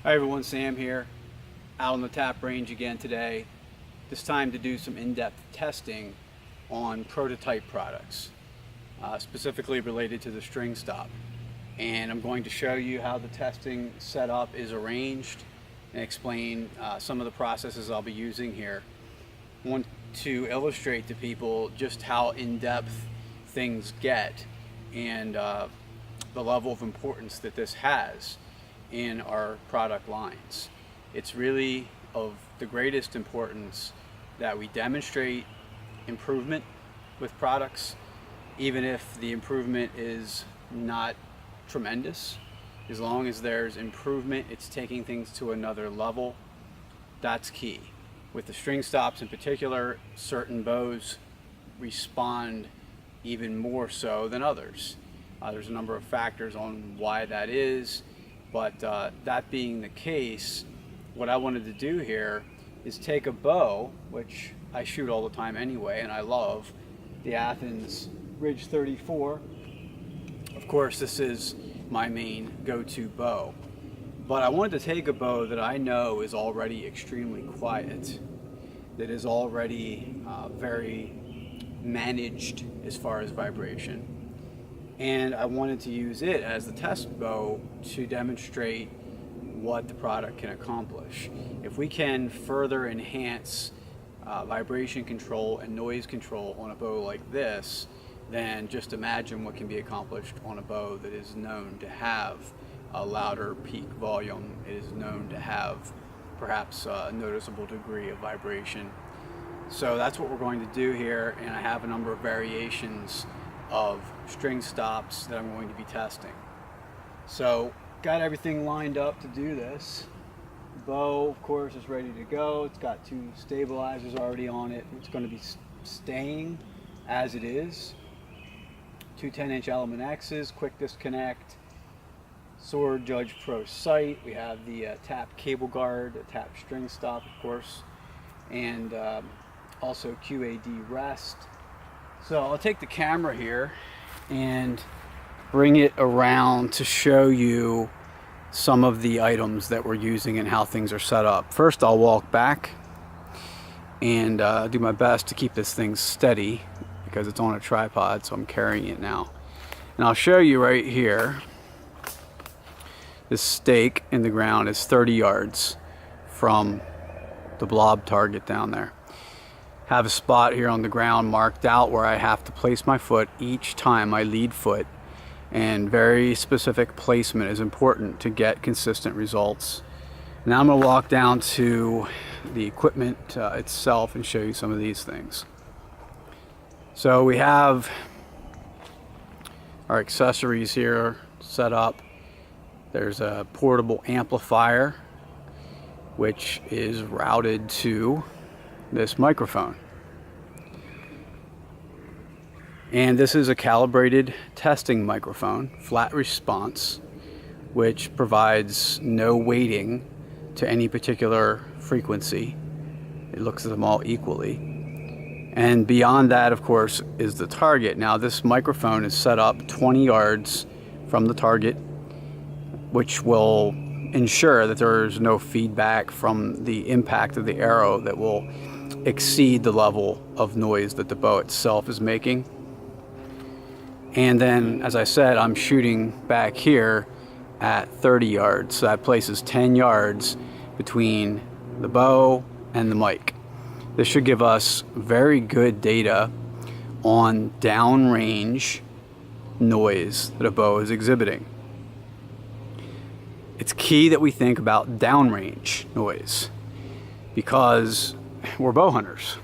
Hi everyone, Sam here, out on the tap range again today. This time to do some in-depth testing on prototype products, specifically related to the string stop. And I'm going to show you how the testing setup is arranged and explain some of the processes I'll be using here. I want to illustrate to people just how in-depth things get and the level of importance that this has in our product lines. It's really of the greatest importance that we demonstrate improvement with products, even if the improvement is not tremendous. As long as there's improvement, it's taking things to another level. That's key. With the string stops in particular, certain bows respond even more so than others. There's a number of factors on why that is. But that being the case, what I wanted to do here is take a bow, which I shoot all the time anyway, and I love, the Athens Ridge 34. Of course, this is my main go-to bow. But I wanted to take a bow that I know is already extremely quiet, that is already very managed as far as vibration. And I wanted to use it as the test bow to demonstrate what the product can accomplish. If we can further enhance vibration control and noise control on a bow like this, then just imagine what can be accomplished on a bow that is known to have a louder peak volume. It is known to have perhaps a noticeable degree of vibration. So that's what we're going to do here, and I have a number of variations of string stops that I'm going to be testing. So got everything lined up to do this. The bow, of course, is ready to go. It's got two stabilizers already on it. It's going to be staying as it is. Two 10-inch element X's, quick disconnect, Sword Judge Pro sight. We have the tap cable guard, a tap string stop, of course, and also QAD rest. So I'll take the camera here and bring it around to show you some of the items that we're using and how things are set up. First, I'll walk back and do my best to keep this thing steady because it's on a tripod, so I'm carrying it now. And I'll show you right here, this stake in the ground is 30 yards from the blob target down there. Have a spot here on the ground marked out where I have to place my foot each time, my lead foot, and very specific placement is important to get consistent results. Now I'm going to walk down to the equipment itself and show you some of these things. So we have our accessories here set up. There's a portable amplifier which is routed to this microphone, and this is a calibrated testing microphone, flat response, which provides no weighting to any particular frequency. It looks at them all equally, and beyond that, of course, is the target. Now this microphone is set up 20 yards from the target, which will ensure that there's no feedback from the impact of the arrow that will exceed the level of noise that the bow itself is making. And then, as I said, I'm shooting back here at 30 yards, so that places 10 yards between the bow and the mic. This should give us very good data on downrange noise that a bow is exhibiting. It's key that we think about downrange noise because we're bow hunters.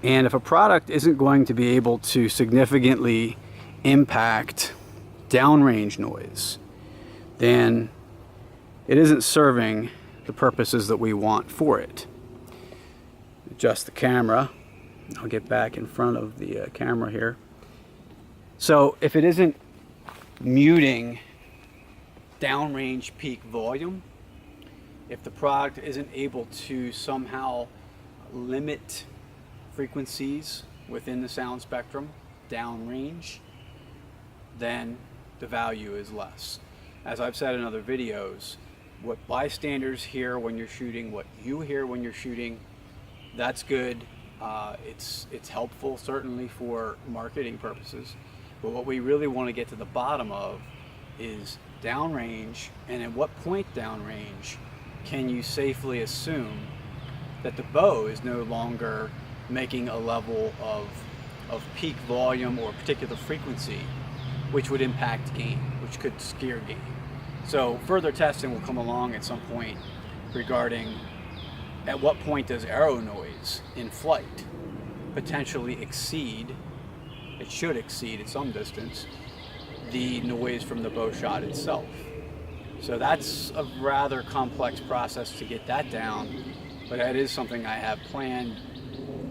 And if a product isn't going to be able to significantly impact downrange noise, then it isn't serving the purposes that we want for it. Adjust the camera. I'll get back in front of the camera here. So if it isn't muting downrange peak volume, if the product isn't able to somehow limit frequencies within the sound spectrum downrange, then the value is less. As I've said in other videos, what bystanders hear when you're shooting, what you hear when you're shooting, that's good. It's helpful certainly for marketing purposes, but what we really want to get to the bottom of is downrange, and at what point downrange can you safely assume that the bow is no longer making a level of peak volume or particular frequency which would impact game, which could scare game. So further testing will come along at some point regarding at what point does arrow noise in flight potentially exceed, it should exceed at some distance, the noise from the bow shot itself. So that's a rather complex process to get that down, but that is something I have planned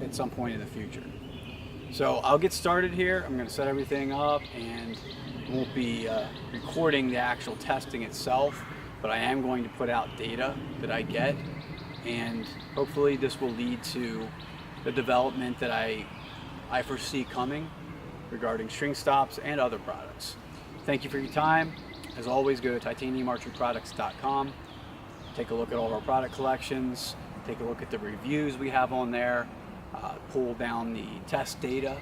at some point in the future. So I'll get started here. I'm going to set everything up, and won't be recording the actual testing itself, but I am going to put out data that I get, and hopefully this will lead to the development that I foresee coming regarding string stops and other products. Thank you for your time. As always, go to titaniumarcheryproducts.com. Take a look at all of our product collections, take a look at the reviews we have on there, pull down the test data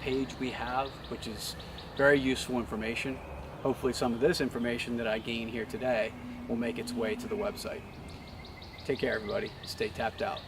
page we have, which is very useful information. Hopefully some of this information that I gain here today will make its way to the website. Take care, everybody. Stay tapped out.